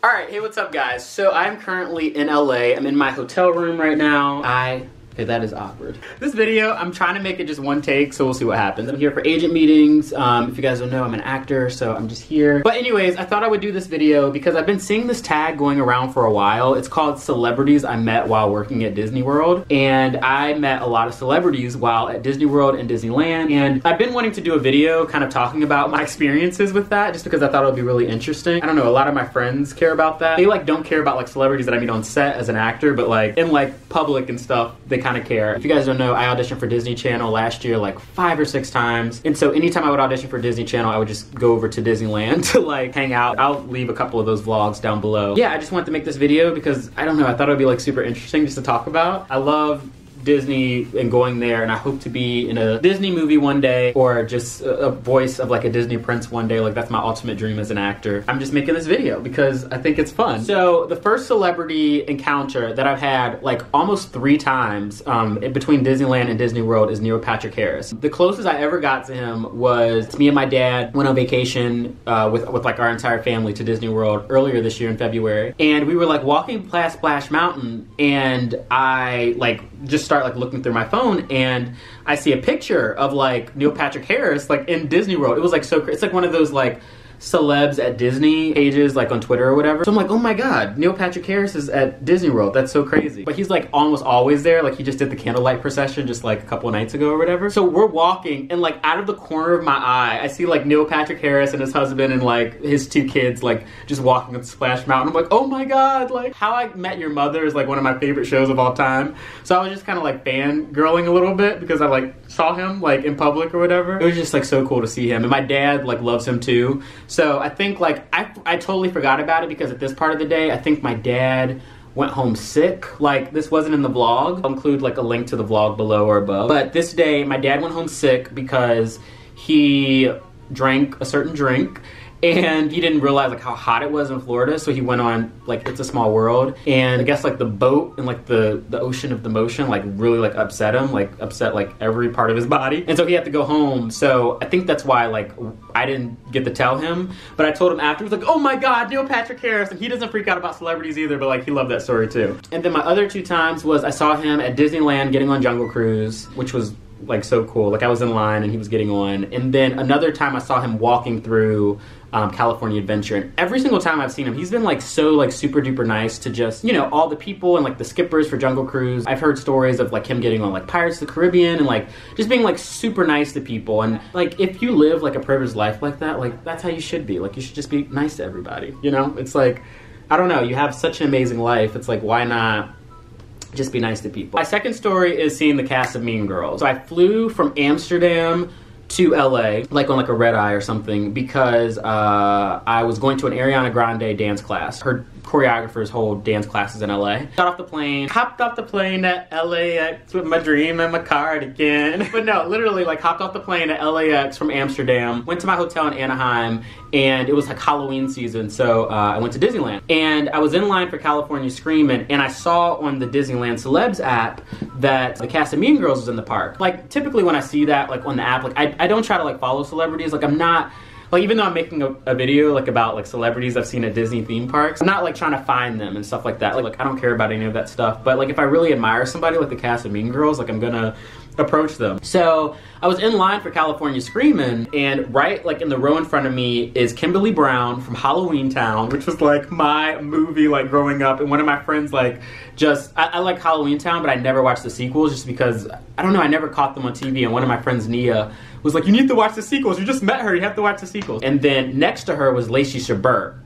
Alright, hey, what's up guys? So I'm currently in LA. I'm in my hotel room right now. Okay, that is awkward. This video, I'm trying to make it just one take, so we'll see what happens. I'm here for agent meetings. If you guys don't know, I'm an actor, so I'm just here. But anyways, I thought I would do this video because I've been seeing this tag going around for a while. It's called Celebrities I Met While Working at Disney World. And I met a lot of celebrities while at Disney World and Disneyland. And I've been wanting to do a video kind of talking about my experiences with that, just because I thought it would be really interesting. I don't know, a lot of my friends care about that. They don't care about celebrities that I meet on set as an actor, but in public and stuff, they kind of care. If you guys don't know, I auditioned for Disney Channel last year 5 or 6 times. And so anytime I would audition for Disney Channel, I would just go over to Disneyland to hang out. I'll leave a couple of those vlogs down below. Yeah, I just wanted to make this video because, I don't know, I thought it would be super interesting just to talk about. I love Disney and going there, and I hope to be in a Disney movie one day, or just a voice of a Disney prince one day. That's my ultimate dream as an actor. I'm just making this video because I think it's fun. So the first celebrity encounter that I've had almost 3 times between Disneyland and Disney World is Neil Patrick Harris. The closest I ever got to him was me and my dad went on vacation with our entire family to Disney World earlier this year in February, and we were walking past Splash Mountain, and I just start looking through my phone, and I see a picture of Neil Patrick Harris in Disney World. It was so it's one of those celebs at Disney pages on Twitter or whatever. So I'm oh my god, Neil Patrick Harris is at Disney World. That's so crazy. But he's almost always there. He just did the candlelight procession just a couple of nights ago or whatever. So we're walking, and out of the corner of my eye, I see Neil Patrick Harris and his husband and his 2 kids just walking up Splash Mountain. I'm oh my god, How I Met Your Mother is one of my favorite shows of all time. So I was just kind of fangirling a little bit because I saw him in public or whatever. It was just so cool to see him, and my dad loves him too. So I think I totally forgot about it because at this part of the day, I think my dad went home sick. This wasn't in the vlog. I'll include a link to the vlog below or above. But this day, my dad went home sick because he drank a certain drink, and he didn't realize how hot it was in Florida, so he went on It's a Small World, and I guess the boat and the ocean of the motion really upset him, upset every part of his body, and so he had to go home. So I think that's why I didn't get to tell him, but I told him afterwards oh my god, Neil Patrick Harris, and he doesn't freak out about celebrities either, but he loved that story too. And then my other 2 times was I saw him at Disneyland getting on Jungle Cruise, which was so cool. I was in line and he was getting on. And then another time I saw him walking through California Adventure, and every single time I've seen him, he's been so super duper nice to just, all the people and the skippers for Jungle Cruise. I've heard stories of him getting on Pirates of the Caribbean and just being super nice to people. And if you live a privileged life like that, that's how you should be. You should just be nice to everybody, It's I don't know, you have such an amazing life. It's why not just be nice to people? My second story is seeing the cast of Mean Girls. So I flew from Amsterdam to LA, on a red eye or something, because I was going to an Ariana Grande dance class. Her choreographers hold dance classes in LA. Got off the plane, hopped off the plane at LAX with my dream and my cardigan. But no, literally hopped off the plane at LAX from Amsterdam, went to my hotel in Anaheim, and it was Halloween season, so I went to Disneyland. And I was in line for California Screamin', and I saw on the Disneyland Celebs app that the cast of Mean Girls was in the park. Typically when I see that on the app, I don't try to follow celebrities. I'm not even though I'm making a video about celebrities I've seen at Disney theme parks, I'm not trying to find them and stuff like that. I don't care about any of that stuff. But if I really admire somebody the cast of Mean Girls, I'm gonna approach them. So I was in line for California Screamin', and right in the row in front of me is Kimberly Brown from Halloween Town, which was my movie growing up. And one of my friends I like Halloween Town, but I never watched the sequels just because I don't know, I never caught them on TV. And one of my friends, Nia, was you need to watch the sequels. You just met her, you have to watch the sequels. And then next to her was Lacey Chabert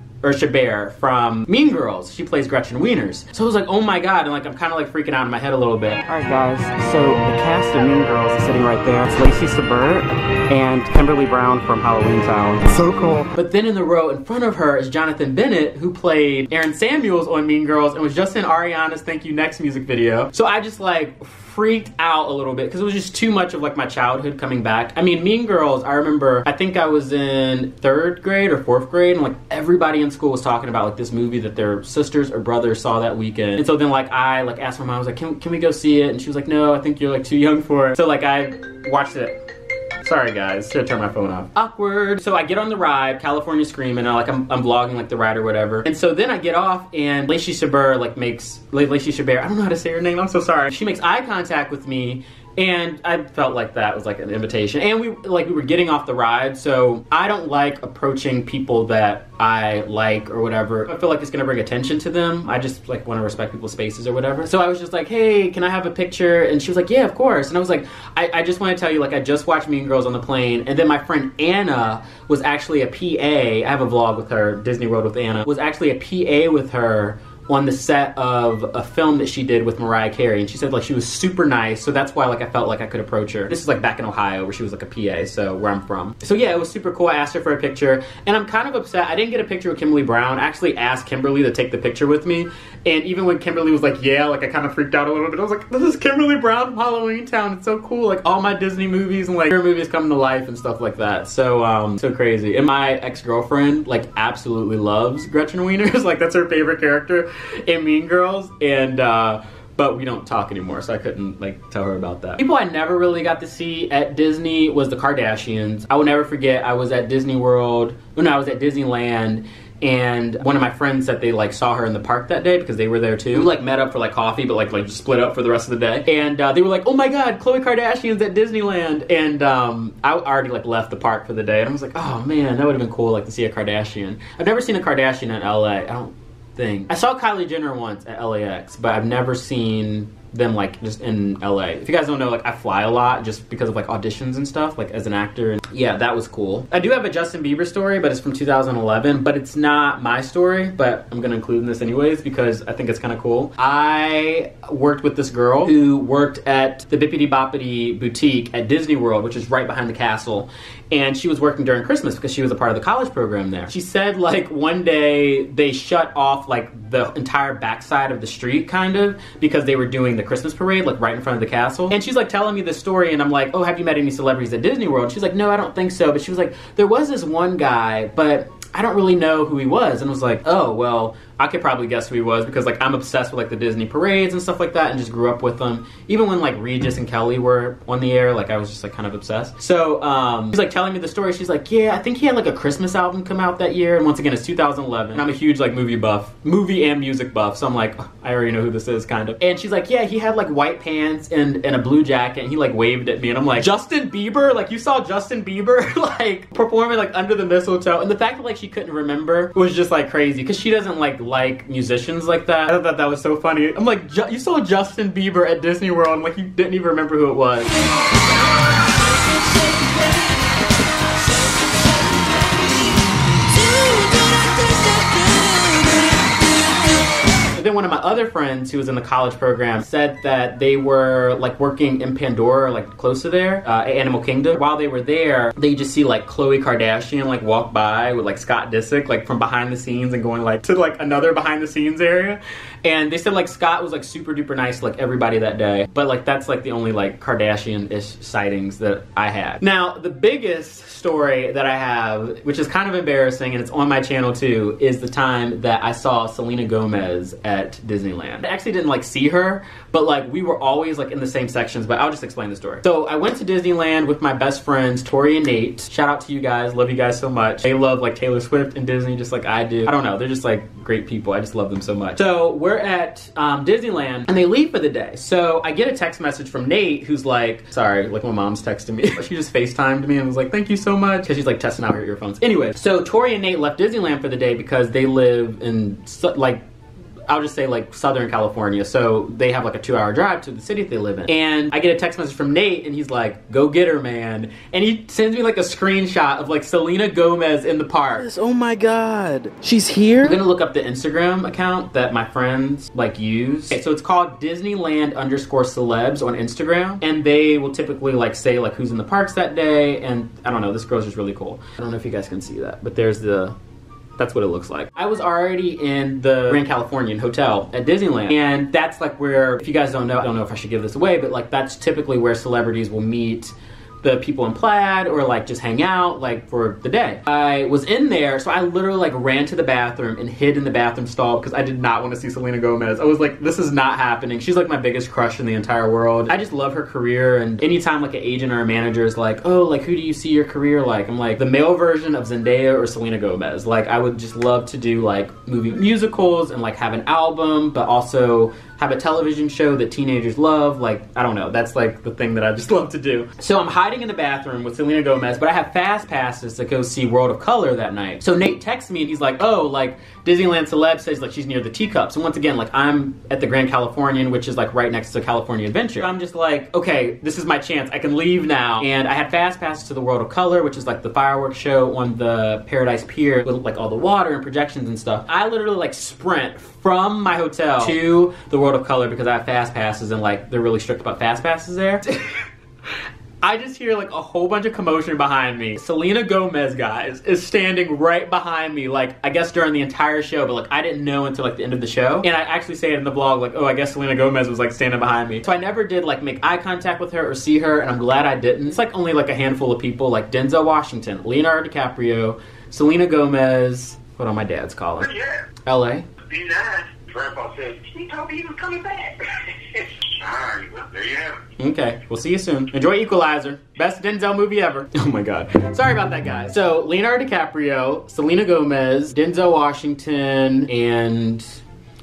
from Mean Girls. She plays Gretchen Wieners. So I was oh my god, and I'm kind of freaking out in my head a little bit. Alright guys, so the cast of Mean Girls is sitting right there. It's Lacey Chabert and Kimberly Brown from Halloween Town. So cool. But then in the row in front of her is Jonathan Bennett, who played Aaron Samuels on Mean Girls and was just in Ariana's Thank You Next music video. So I just freaked out a little bit because it was just too much of my childhood coming back. I mean, Mean Girls, I remember, I think I was in 3rd grade or 4th grade, and everybody in school was talking about this movie that their sisters or brothers saw that weekend. And so then I asked my mom, I was can we go see it? And she was no, I think you're too young for it. So I watched it. Sorry guys, should turn my phone off. Awkward. So I get on the ride, California Screaming, and I'm vlogging like the ride or whatever. And so then I get off and Lacey Chabert I don't know how to say her name, I'm so sorry. She makes eye contact with me. And I felt like that was like an invitation. And we were getting off the ride, so I don't like approaching people that I like or whatever. I feel like it's gonna bring attention to them. I just like want to respect people's spaces or whatever. So I was just like, hey, can I have a picture? And she was like, yeah, of course. And I was like, I just want to tell you, like, I just watched Mean Girls on the plane, and then my friend Anna was actually a PA. I have a vlog with her, Disney World with Anna, was actually a PA with her on the set of a film that she did with Mariah Carey, and she said like she was super nice, so that's why like I felt like I could approach her. This is like back in Ohio where she was like a PA, so where I'm from. So yeah, it was super cool. I asked her for a picture, and I'm kind of upset I didn't get a picture with Kimberly Brown. I actually asked Kimberly to take the picture with me, and even when Kimberly was like, yeah, like I kind of freaked out a little bit. I was like, this is Kimberly Brown from Halloween Town. It's so cool. Like all my Disney movies and like her movies come to life and stuff like that. So so crazy. And my ex-girlfriend like absolutely loves Gretchen Wieners. Like that's her favorite character in Mean Girls, and but we don't talk anymore, so I couldn't like tell her about that. People I never really got to see at Disney was the Kardashians. I will never forget, I was at Disney World, I was at Disneyland, and one of my friends said they like saw her in the park that day because they were there too. We like met up for like coffee, but like just split up for the rest of the day. And they were like, oh my god, Khloe Kardashian's at Disneyland. And I already like left the park for the day, and I was like, oh man, that would have been cool like to see a Kardashian. I've never seen a Kardashian in LA. I don't think. I saw Kylie Jenner once at LAX, but I've never seen them like just in LA. If you guys don't know, like I fly a lot just because of like auditions and stuff, like as an actor. And yeah, that was cool. I do have a Justin Bieber story, but it's from 2011, but it's not my story, but I'm gonna include in this anyways because I think it's kind of cool. I worked with this girl who worked at the Bippity Boppity boutique at Disney World, which is right behind the castle. And she was working during Christmas because she was a part of the college program there. She said like one day they shut off like the entire backside of the street kind of because they were doing the Christmas parade like right in front of the castle. And she's like telling me this story, and I'm like, oh, have you met any celebrities at Disney World? She's like, no, I don't think so. But she was like, there was this one guy, but I don't really know who he was. And I was like, oh, well, I could probably guess who he was because like I'm obsessed with like the Disney parades and stuff like that and just grew up with them. Even when like Regis and Kelly were on the air, like I was just like kind of obsessed. So she's like telling me the story. She's like, yeah, I think he had like a Christmas album come out that year. And once again, it's 2011. And I'm a huge like movie and music buff. So I'm like, oh, I already know who this is kind of. And she's like, yeah, he had like white pants and a blue jacket, and he like waved at me. And I'm like, Justin Bieber? Like you saw Justin Bieber like performing like under the mistletoe? And the fact that like she couldn't remember was just like crazy because she doesn't like musicians like that. I thought that was so funny. I'm like, you saw Justin Bieber at Disney World, and like you didn't even remember who it was. Then one of my other friends who was in the college program said that they were like working in Pandora, like close to there, at Animal Kingdom. While they were there, they just see like Khloe Kardashian like walk by with like Scott Disick like from behind the scenes and going like to like another behind the scenes area. And they said like Scott was like super duper nice to like everybody that day. But like that's like the only like Kardashian-ish sightings that I had. Now the biggest story that I have, which is kind of embarrassing and it's on my channel too, is the time that I saw Selena Gomez at Disneyland. I actually didn't like see her, but like we were always like in the same sections, but I'll just explain the story. So I went to Disneyland with my best friends, Tori and Nate. Shout out to you guys, love you guys so much. They love like Taylor Swift and Disney just like I do. I don't know, they're just like great people. I just love them so much. So we're at Disneyland and they leave for the day. So I get a text message from Nate who's like, sorry, like my mom's texting me. She just FaceTimed me and was like, thank you so much. Cause she's like testing out her earphones. Anyway, so Tori and Nate left Disneyland for the day because they live in like, I'll just say like Southern California. So they have like a 2-hour drive to the city that they live in. And I get a text message from Nate and he's like, go get her, man. And he sends me like a screenshot of like Selena Gomez in the park. Yes, oh my God, she's here? I'm gonna look up the Instagram account that my friends like use. Okay, so it's called Disneyland_celebs on Instagram. And they will typically like say like who's in the parks that day. And I don't know, this girl's just really cool. I don't know if you guys can see that, but that's what it looks like. I was already in the Grand Californian Hotel at Disneyland, and that's like where, if you guys don't know, I don't know if I should give this away, but like that's typically where celebrities will meet the people in plaid or like just hang out like for the day. I was in there, so I literally like ran to the bathroom and hid in the bathroom stall because I did not want to see Selena Gomez. I was like, this is not happening. She's like my biggest crush in the entire world. I just love her career, and anytime like an agent or a manager is like, oh, like who do you see your career like? I'm like, the male version of Zendaya or Selena Gomez. Like I would just love to do like movie musicals and like have an album, but also have a television show that teenagers love. Like, I don't know, that's like the thing that I just love to do. So I'm hiding in the bathroom with Selena Gomez, but I have fast passes to go see World of Color that night. So Nate texts me and he's like, oh, like Disneyland celeb says like she's near the teacups. And once again, like I'm at the Grand Californian, which is like right next to California Adventure. I'm just like, okay, this is my chance. I can leave now. And I had fast passes to the World of Color, which is like the fireworks show on the Paradise Pier with like all the water and projections and stuff. I literally like sprint from my hotel to the World of Color because I have fast passes and like they're really strict about fast passes there. I just hear like a whole bunch of commotion behind me. Selena Gomez, guys, is standing right behind me, like I guess during the entire show, but like I didn't know until like the end of the show. And I actually say it in the vlog, like, oh, I guess Selena Gomez was like standing behind me. So I never did like make eye contact with her or see her, and I'm glad I didn't. It's like only like a handful of people, like Denzel Washington, Leonardo DiCaprio, Selena Gomez. Hold on, my dad's calling. Yeah. LA. Be nice. Grandpa said, he told me he was coming back. Alright, well, there you have it. Okay, we'll see you soon. Enjoy Equalizer. Best Denzel movie ever. Oh my god. Sorry about that, guys. So, Leonardo DiCaprio, Selena Gomez, Denzel Washington, and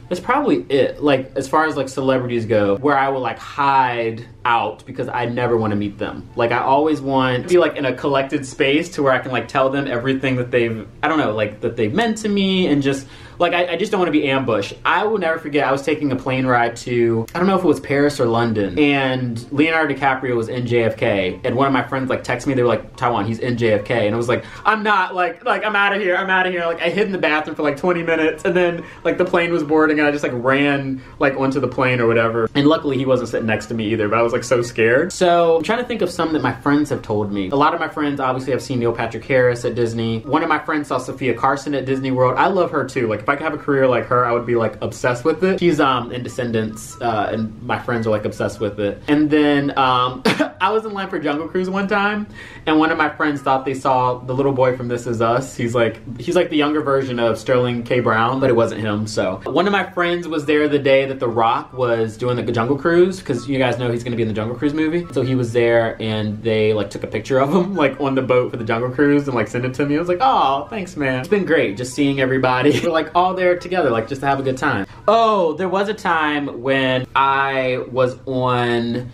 that's probably it. Like, as far as like celebrities go, where I will like hide out because I never want to meet them. Like, I always want to be like in a collected space to where I can like tell them everything that they've, I don't know, like that they've meant to me, and just like, I just don't want to be ambushed. I will never forget, I was taking a plane ride to, I don't know if it was Paris or London, and Leonardo DiCaprio was in JFK, and one of my friends like texted me, they were like, Tywan, he's in JFK, and I was like, I'm not, like I'm out of here, Like, I hid in the bathroom for like 20 minutes, and then like the plane was boarding, and I just like ran like onto the plane or whatever, and luckily he wasn't sitting next to me either, but I was like so scared. So I'm trying to think of some that my friends have told me. A lot of my friends obviously have seen Neil Patrick Harris at Disney. One of my friends saw Sophia Carson at Disney World. I love her too. Like, if I could have a career like her, I would be like obsessed with it. She's in Descendants, and my friends are like obsessed with it. And then I was in line for Jungle Cruise one time, and one of my friends thought they saw the little boy from This Is Us. He's like the younger version of Sterling K. Brown, but it wasn't him. So one of my friends was there the day that The Rock was doing the Jungle Cruise, because you guys know he's going to be in the Jungle Cruise movie. So he was there, and they like took a picture of him like on the boat for the Jungle Cruise and like sent it to me. I was like, oh, thanks, man. It's been great just seeing everybody. We're like all there together, like just to have a good time. Oh, there was a time when I was on,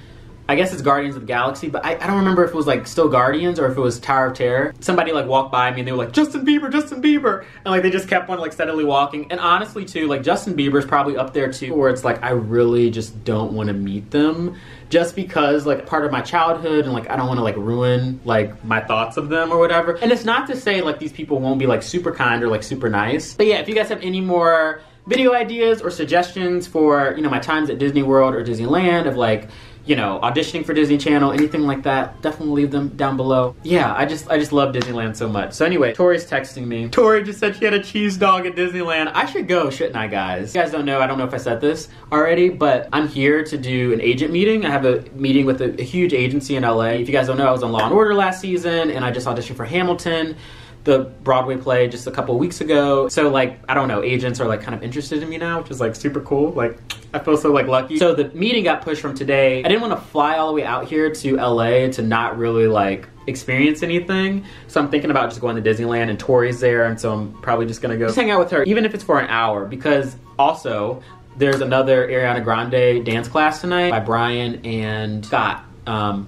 I guess it's Guardians of the Galaxy, but I don't remember if it was like still Guardians or if it was Tower of Terror. Somebody like walked by me and they were like, Justin Bieber, and like they just kept on like steadily walking. And honestly too, like Justin Bieber's probably up there too, where it's like I really just don't want to meet them, just because like part of my childhood, and like I don't want to like ruin like my thoughts of them or whatever. And it's not to say like these people won't be like super kind or like super nice, but yeah, if you guys have any more video ideas or suggestions for, you know, my times at Disney World or Disneyland, of like, you know, auditioning for Disney Channel, anything like that, definitely leave them down below. Yeah, I just love Disneyland so much. So anyway, Tori's texting me. Tori just said she had a cheese dog at Disneyland. I should go, shouldn't I, guys? You guys don't know, I don't know if I said this already, but I'm here to do an agent meeting. I have a meeting with a huge agency in LA. If you guys don't know, I was on Law & Order last season, and I just auditioned for Hamilton, the Broadway play, just a couple weeks ago. So like, I don't know, agents are like kind of interested in me now, which is like super cool. Like, I feel so like lucky. So the meeting got pushed from today. I didn't want to fly all the way out here to LA to not really like experience anything. So I'm thinking about just going to Disneyland, and Tori's there, and so I'm probably just gonna go just hang out with her, even if it's for an hour, because also there's another Ariana Grande dance class tonight by Brian and Scott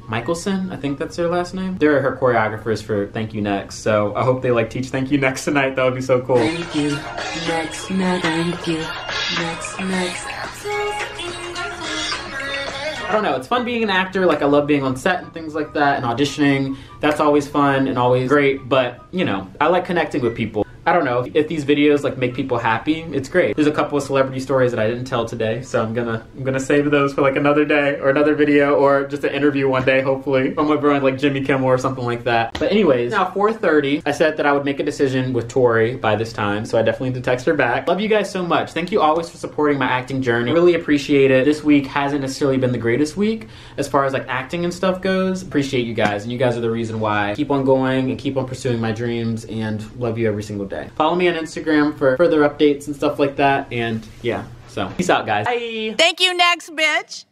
Michelson, I think that's their last name. They're her choreographers for Thank You Next, so I hope they like teach Thank You Next tonight. That would be so cool. Thank you next, thank you next. I don't know, it's fun being an actor. Like, I love being on set and things like that, and auditioning. That's always fun and always great, but you know, I like connecting with people. I don't know, if these videos like make people happy, it's great. There's a couple of celebrity stories that I didn't tell today, so I'm gonna save those for like another day or another video or just an interview one day, hopefully. From everyone like Jimmy Kimmel or something like that. But anyways, now 4:30, I said that I would make a decision with Tori by this time, so I definitely need to text her back. Love you guys so much. Thank you always for supporting my acting journey. I really appreciate it. This week hasn't necessarily been the greatest week as far as like acting and stuff goes. Appreciate you guys, and you guys are the reason why I keep on going and keep on pursuing my dreams, and love you every single day. Follow me on Instagram for further updates and stuff like that, and yeah, so peace out, guys. Bye. Thank you, next bitch.